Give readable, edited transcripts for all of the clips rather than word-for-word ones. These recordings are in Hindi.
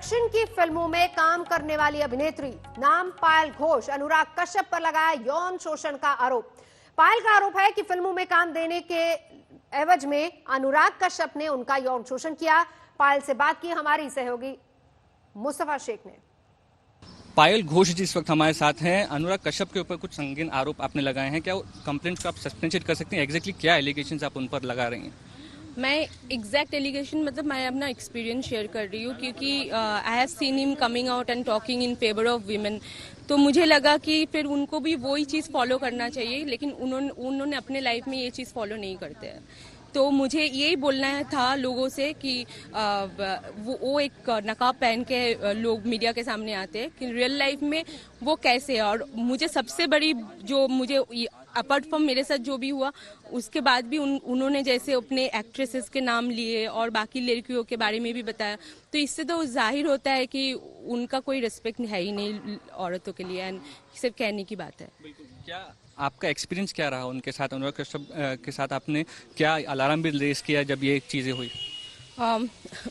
प्रोडक्शन की फिल्मों में काम करने वाली अभिनेत्री, नाम पायल घोष, अनुराग कश्यप पर लगाया यौन शोषण का आरोप। पायल का आरोप है कि फिल्मों में काम देने के एवज में अनुराग कश्यप ने उनका यौन शोषण किया। पायल से बात की हमारी सहयोगी मुस्तफा शेख ने। पायल घोष जी इस वक्त हमारे साथ हैं। अनुराग कश्यप के ऊपर कुछ संगीन आरोप आपने लगाए हैं, क्या कंप्लेंट को आप सस्पेंशन कर सकते हैं? एग्जैक्टली क्या एलिगेशंस आप उन पर लगा रही हैं? मैं एग्जैक्ट एलिगेशन मतलब मैं अपना एक्सपीरियंस शेयर कर रही हूँ, क्योंकि I have seen him coming out and talking in favour of women. तो मुझे लगा कि फिर उनको भी वही चीज़ फॉलो करना चाहिए, लेकिन उन्होंने अपने लाइफ में ये चीज़ फॉलो नहीं करते हैं। तो मुझे यही बोलना था लोगों से कि वो एक नकाब पहन के लोग मीडिया के सामने आते हैं कि रियल लाइफ में वो कैसे है। और मुझे सबसे बड़ी जो मुझे अपार्ट फ्रॉम मेरे साथ जो भी हुआ, उसके बाद भी उन्होंने जैसे अपने एक्ट्रेसेस के नाम लिए और बाकी लड़कियों के बारे में भी बताया, तो इससे तो जाहिर होता है कि उनका कोई रिस्पेक्ट है ही नहीं औरतों के लिए। एंड सिर्फ कहने की बात है। क्या आपका एक्सपीरियंस क्या रहा उनके साथ, अनुराग कश्यप के साथ? आपने क्या अलार्म भी रेस किया जब ये चीज़ें हुई?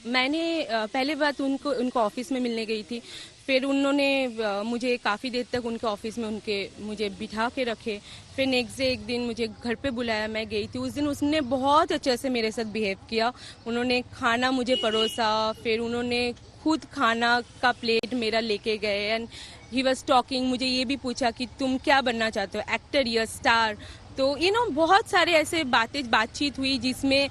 मैंने पहले बात उनको ऑफिस में मिलने गई थी। फिर उन्होंने मुझे काफ़ी देर तक उनके ऑफिस में मुझे बिठा के रखे। फिर नेक्स्ट डे एक दिन मुझे घर पे बुलाया, मैं गई थी। उस दिन उसने बहुत अच्छे से मेरे साथ बिहेव किया। उन्होंने खाना मुझे परोसा, फिर उन्होंने खुद खाना का प्लेट मेरा लेके गए। एंड ही वॉज टॉकिंग, मुझे ये भी पूछा कि तुम क्या बनना चाहते हो, एक्टर या स्टार? तो बहुत सारे ऐसे बातचीत हुई जिसमें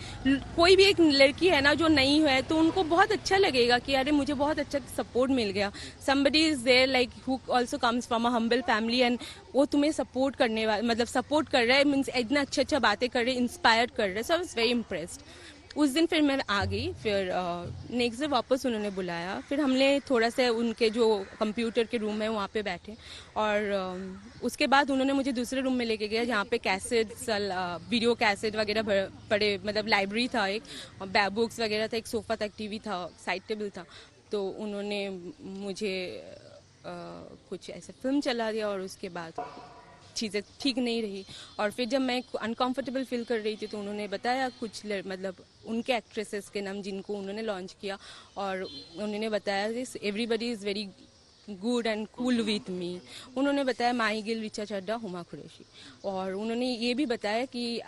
कोई भी एक लड़की है ना जो नहीं है, तो उनको बहुत अच्छा लगेगा कि अरे मुझे बहुत अच्छा सपोर्ट मिल गया। somebody is there like who also comes from a humble family and वो तुम्हें सपोर्ट करने वाला, मतलब सपोर्ट कर रहा है, मीन्स इतना अच्छा बातें कर रहे, इंस्पायर कर रहे हैं। सो आई वाज वेरी इम्प्रेस्ड। उस दिन फिर मैं आ गई। फिर नेक्स्ट डे वापस उन्होंने बुलाया। फिर हमने थोड़ा सा उनके जो कंप्यूटर के रूम है वहाँ पे बैठे, और उसके बाद उन्होंने मुझे दूसरे रूम में लेके गया जहाँ पे कैसेट, वीडियो कैसेट वगैरह पड़े, मतलब लाइब्रेरी था, एक बुक्स वगैरह था, एक सोफ़ा था, एक टीवी था, साइड टेबल था। तो उन्होंने मुझे कुछ ऐसे फिल्म चला दिया और उसके बाद चीज़ें ठीक नहीं रही। और फिर जब मैं अनकंफर्टेबल फील कर रही थी तो उन्होंने बताया कुछ मतलब उनके एक्ट्रेसेस के नाम जिनको उन्होंने लॉन्च किया, और उन्होंने बताया this everybody is very good and cool with me. उन्होंने बताया माही गिल, रिचा चड्ढा, हुमा कुरैशी। और उन्होंने ये भी बताया कि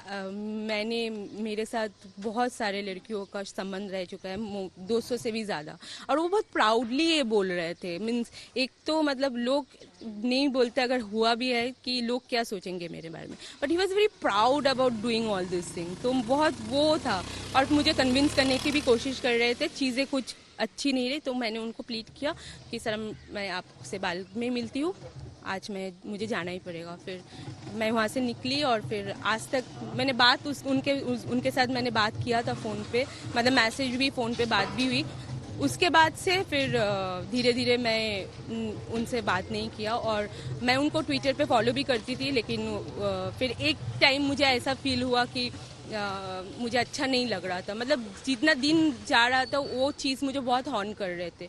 मेरे साथ बहुत सारे लड़कियों का संबंध रह चुका है, 200 से भी ज़्यादा। और वो बहुत प्राउडली ये बोल रहे थे। मीन्स एक तो मतलब लोग नहीं बोलते अगर हुआ भी है कि लोग क्या सोचेंगे मेरे बारे में, but he was very proud about doing all this thing. तो बहुत वो था, और मुझे कन्विंस करने की भी कोशिश कर रहे थे। चीज़ें कुछ अच्छी नहीं रही तो मैंने उनको प्लीड किया कि सर मैं आपसे बाद में मिलती हूँ, आज मुझे जाना ही पड़ेगा। फिर मैं वहाँ से निकली, और फिर आज तक मैंने बात उनके साथ मैंने बात किया था फ़ोन पे, मतलब मैसेज भी, फ़ोन पे बात भी हुई। उसके बाद से फिर धीरे धीरे मैं उनसे बात नहीं किया, और मैं उनको ट्विटर पे फॉलो भी करती थी। लेकिन फिर एक टाइम मुझे ऐसा फील हुआ कि मुझे अच्छा नहीं लग रहा था, मतलब जितना दिन जा रहा था वो चीज़ मुझे बहुत हॉर्न कर रहे थे।